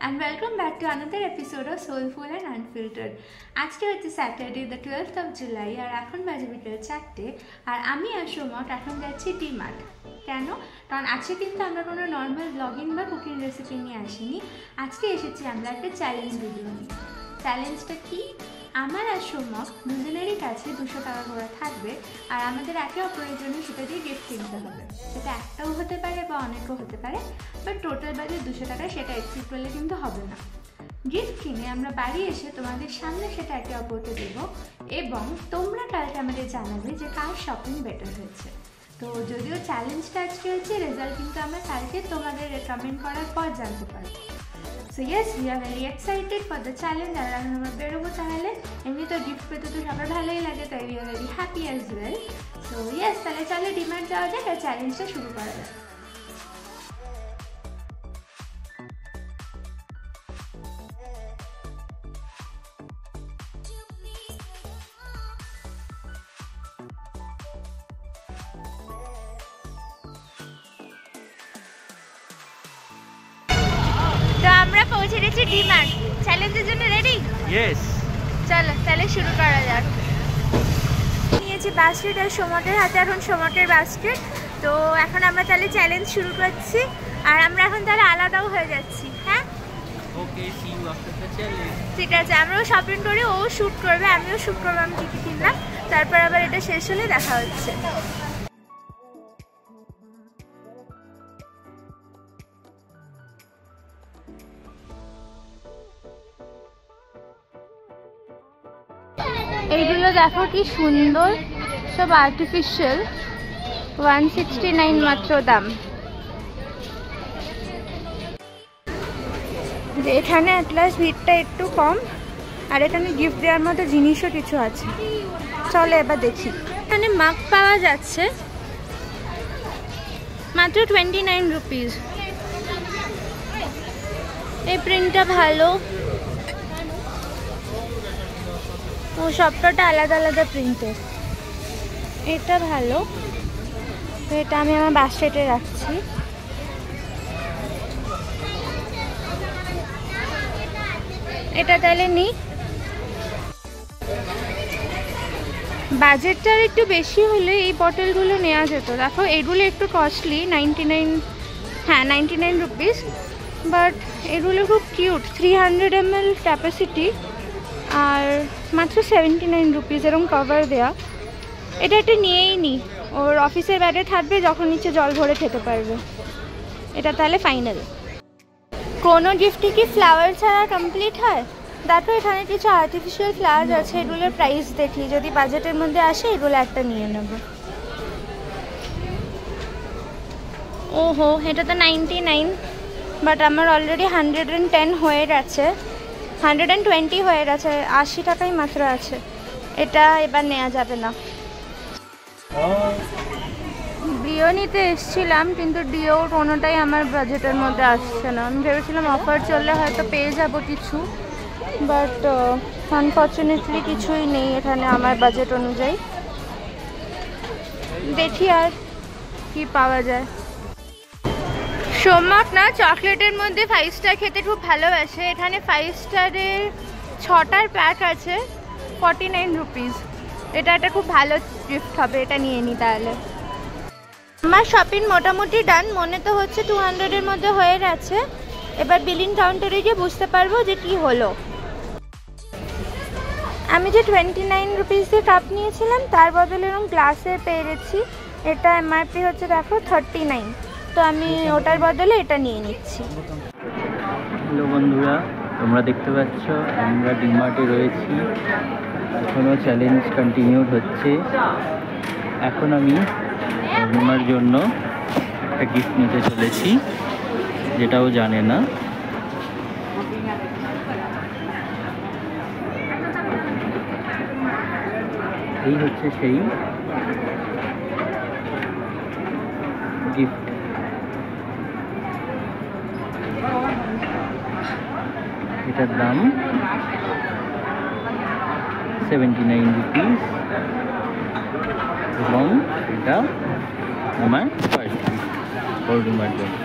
and welcome back to another episode of Soulful and Unfiltered. আজকে হচ্ছে Saturday the 12th of July আর এখন বাজে বিকেল 4টে আর আমি আর সোমট এখন যাচ্ছি ডিমার্ট। কেন? কারণ আজকে কিন্তু আমরা কোনো নর্মাল ব্লগিং বা কুকিং রেসিপি নিয়ে আসিনি। আজকে এসেছি আমরা একটা চ্যালেঞ্জ ভিডিও নিয়ে। চ্যালেঞ্জটা কি? আমার আর সোমক দুজনেরই কাছে 200 টাকা করে থাকবে আর আমাদের একে অপরের জন্য সেটা দিয়ে গিফট কিনতে হবে। সেটা একটাও হতে পারে বা অনেকও হতে পারে, বাট টোটাল বাজেট 200 টাকা, সেটা এক্সিড করলে কিন্তু হবে না। গিফট কিনে আমরা বাড়ি এসে তোমাদের সামনে সেটা একে অপরকে দেবো এবং তোমরা কালকে আমাদের জানাবে যে কার শপিং বেটার হয়েছে। তো যদিও চ্যালেঞ্জটা আজকে হচ্ছে, রেজাল্ট কিন্তু আমরা কালকে তোমাদের কমেন্ট করার পর জানতে পারবো। So yes, we are very excited for the challenge আর এখন আমরা বেরোবো। তাহলে এমনি তো গিফট পেতে তো সবার ভালোই লাগে, তাই we are very happy as well. So yes, তাহলে চলে ডিমার্ট যাওয়া যাক আর চ্যালেঞ্জটা শুরু করা যাক। তো আমরা পৌঁছে গেছি ডিমার্ট। চ্যালেঞ্জের জন্য রেডি? ইয়েস, চলো তাহলে শুরু করা যাক। নিয়েছি বাস্কেট আর সোমকের হাতে এখন সোমকের বাস্কেট। তো এখন আমরা তাহলে চ্যালেঞ্জ শুরু করছি আর আমরা এখন তাহলে আলাদাও হয়ে যাচ্ছি। হ্যাঁ, okay, see you after the challenge. ঠিক আছে, আমরাও শপিং করি, ও শ্যুট করবে, আমিও শ্যুট করবো আমি কী কী কিনলাম, তারপর আবার এটা শেষ হলে দেখা হচ্ছে। এইগুলো দেখো কি সুন্দর, সব আর্টিফিশিয়াল, 169 মাত্র দাম। এখানে অ্যাটলাস ভিড়টা একটু কম আর এখানে গিফট দেওয়ার মতো জিনিসও কিছু আছে। চলো এবার দেখি। এখানে মাগ পাওয়া যাচ্ছে মাত্র 29 রুপিস। এই প্রিন্টটা ভালো, ও সবটা আলাদা আলাদা প্রিন্টের। এটা ভালো, তো এটা আমি আমার বাস্কেটে রাখছি। এটা তাহলে নিই। বাজেটটার একটু বেশি হলে এই বটলগুলো নেওয়া যেত। দেখো এগুলো একটু কস্টলি, 99, হ্যাঁ 99 রুপিস, বাট এগুলো খুব কিউট, 300 ml ক্যাপাসিটি আর মাত্র 79 রুপিস, এরকম কভার দেওয়া। এটা একটা নিয়েই নিই, ওর অফিসের ব্যাগে থাকবে, যখন নিচে জল ভরে খেতে পারবে। এটা তাহলে ফাইনাল। কোনো গিফটই কি ফ্লাওয়ার ছাড়া কমপ্লিট হয়? দেখো এখানে কিছু আর্টিফিশিয়াল ফ্লাওয়ার আছে, এগুলোর প্রাইস দেখি, যদি বাজেটের মধ্যে আসে এগুলো একটা নিয়ে নেব। ওহো, এটা তো 99, বাট আমার অলরেডি 110 হয়ে গেছে, 120 হয়ে গেছে, 80 টাকাই মাত্র আছে। এটা এবার নেওয়া যাবে না। ডিও নিতে এসেছিলাম, কিন্তু ডিও কোনোটাই আমার বাজেটের মধ্যে আসছে না। আমি ভেবেছিলাম অফার চললে হয়তো পেয়ে যাব কিছু, বাট আনফর্চুনেটলি কিছুই নেই এখানে আমার বাজেট অনুযায়ী। দেখি আর কি পাওয়া যায়। সোমক না চকলেটের মধ্যে 5 স্টার খেতে খুব ভালোবাসে। এখানে 5 স্টারের 6টার প্যাক আছে, 49 রুপিস। এটা একটা খুব ভালো গিফট হবে, এটা নিয়ে নিই তাহলে। আমার শপিং মোটামুটি ডান, মনে তো হচ্ছে 200-এর মধ্যে হয়ে গেছে। এবার বিলিং কাউন্টারে গিয়ে বুঝতে পারবো যে কি হলো। আমি যে 29 রুপিস দিয়ে কাপ নিয়েছিলাম তার বদলে এরকম গ্লাসে পেয়ে গেছি। এটা এমআরপি হচ্ছে দেখো 39, তো আমি ওটার বদলে এটা নিয়ে নিচ্ছি। হ্যালো বন্ধুরা, তোমরা দেখতে পাচ্ছ আমরা ডিমার্টে রয়েছি, এখনও চ্যালেঞ্জ কন্টিনিউড হচ্ছে। এখন আমি আমার জন্য একটা গিফট নিতে চলেছি, যেটাও জানে না। এই হচ্ছে সেই গিফট। এটার দাম 79 রুপিস এবং এটা আমার ফার্স্ট গিফট ওর রুমের জন্য।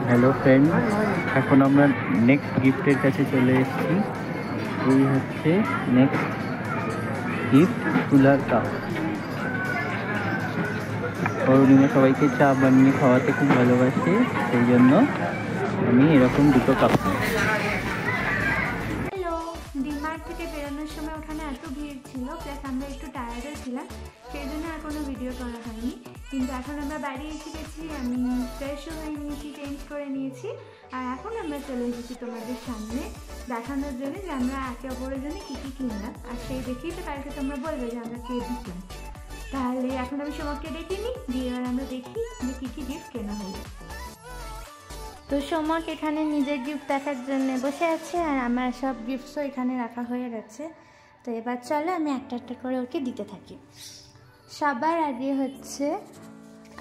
হ্যালো ফ্রেন্ড, এখন আমরা নেক্সট গিফটের কাছে চলে এসেছি। এই হচ্ছে next gift, cooler cup. Arunima সবাইকে চা বানিয়ে খাওয়াতে খুব ভালোবাসে, সেই জন্য আমি এরকম দুটো কাপ। হ্যালো, ডিমার্ট থেকে বেরোনোর সময় ওখানে এত ভিড় ছিল, প্লাস আমরা একটু টায়ার্ডও ছিলাম, সেই জন্য আর কোনো ভিডিও করা হয়নি। কিন্তু এখন আমরা বাড়ি এসে গেছি, আমি ফ্রেশও হয়ে নিয়েছি, চেঞ্জ করে নিয়েছি, আর এখন আমরা চলে এসেছি তোমাদের সামনে দেখানোর জন্য যে আমরা একে অপরের জন্য কী কী কিনলাম। আর সেই দেখেই তো কালকে তোমরা বলবে যে আমরা কে দিতাম। তাহলে এখন আমি সোমককে ডেকে নিই, দিয়ে এবার আমরা দেখি যে কী কী গিফট কেনা হলো। তো সোমক এখানে নিজের গিফট দেখার জন্য বসে আছে, আর আমার সব গিফটসও এখানে রাখা হয়ে গেছে। তো এবার চলো আমি একটা একটা করে ওকে দিতে থাকি। সবার আগে হচ্ছে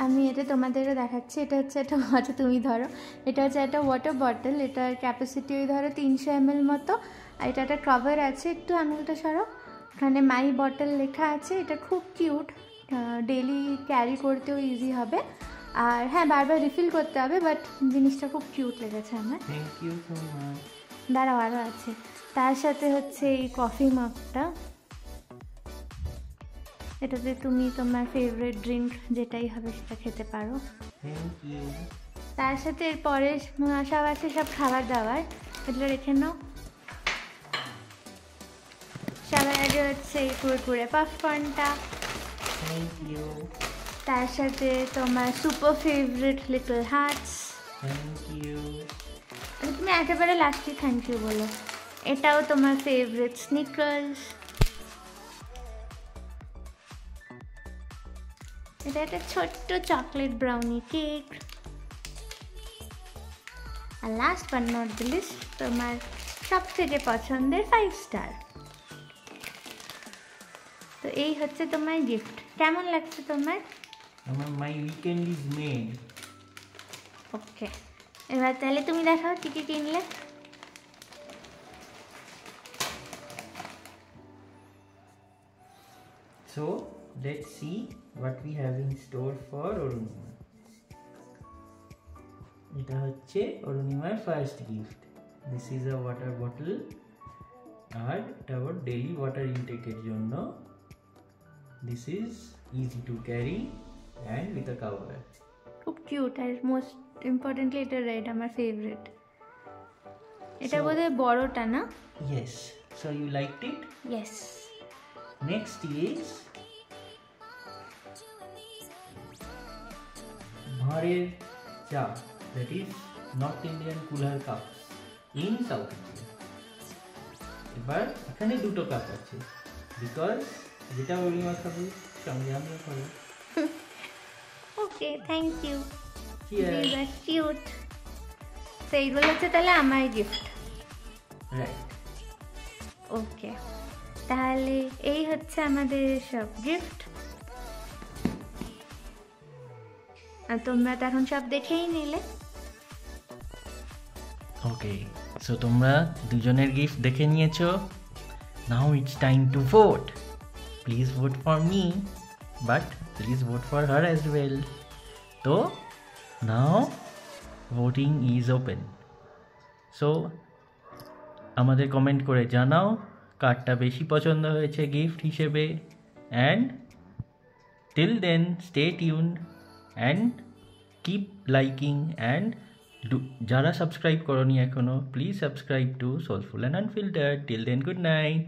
আমি এটা তোমাদেরও দেখাচ্ছি। এটা হচ্ছে একটা তুমি ধরো, এটা হচ্ছে একটা ওয়াটার বটল। এটার ক্যাপাসিটি ওই ধরো 300 ml মতো। আর এটা একটা কভার আছে, একটু আঙুলটা সরো, এখানে মাই বটল লেখা আছে। এটা খুব কিউট, ডেলি ক্যারি করতেও ইজি হবে। আর হ্যাঁ, বারবার রিফিল করতে হবে, বাট জিনিসটা খুব কিউট লেগেছে আমার। Thank you so much. দাঁড়াও, আরও আছে। তার সাথে হচ্ছে এই কফি মাগটা, এটাতে তুমি তোমার ফেভারিট ড্রিঙ্ক যেটাই হবে সেটা খেতে পারো। Thank you. তার সাথে এরপরে সব আছে, সব খাবার দাবার, এগুলো রেখে নাও। সবার আগে হচ্ছে এই কুরকুরে পপকর্নটা, থ্যাংক ইউ। তার সাথে তোমার super favourite little hearts. Thank you. তুমি একেবারে লাস্টে থ্যাংক ইউ বলো। এটাও তোমার ফেভারিট স্নিকার্স। এটা একটা ছোট্ট চকলেট ব্রাউনি কেক। আর last but not the least, তোমার সব থেকে পছন্দের 5 স্টার। তো এই হচ্ছে তোমার গিফট। কেমন লাগছে তোমার? আমার মাই উইকেন্ড ইজ মেড। ওকে, এবার তাহলে তুমি দেখাও কী কী কিনলে। So let's see what we have in store for Arunima. এটা হচ্ছে অরুণিমার first gift. This is a water bottle, আর এটা ওর ডেইলি ওয়াটার ইনটেকের জন্য। This is easy to carry and with a cover. খুব কিউট, আর মোস্ট ইম্পর্টেন্টলি এটা রেড, আমার ফেভারিট। এটা বোধহয় বড়টা না? Yes, so you liked it? Yes. Next is Bharer Cha, that is North Indian cooler cups in South India. এবার এখানে দুটো কাপ আছে, বিকজ যেটা অরুণিমা খাবে সঙ্গে আমিও খাবো। ওকে, থ্যাংক ইউ। Cheers. কিউট। তো এইগুলো হচ্ছে তাহলে আমার গিফট। Right. ওকে, তাহলে এই হচ্ছে আমাদের সব গিফট। আর তোমরা তো এখন সব দেখেই নিলে। ওকে, সো তোমরা দুজনের গিফট দেখে নিয়েছো। Now it's time to vote. Please vote for me, but please vote for her as well. তো now voting is open. So আমাদের কমেন্ট করে জানাও কারটা বেশি পছন্দ হয়েছে গিফট হিসেবে। And till then stay tuned and keep liking and যারা সাবস্ক্রাইব করনি এখনো, please subscribe to soulful and unfiltered. Till then, good night.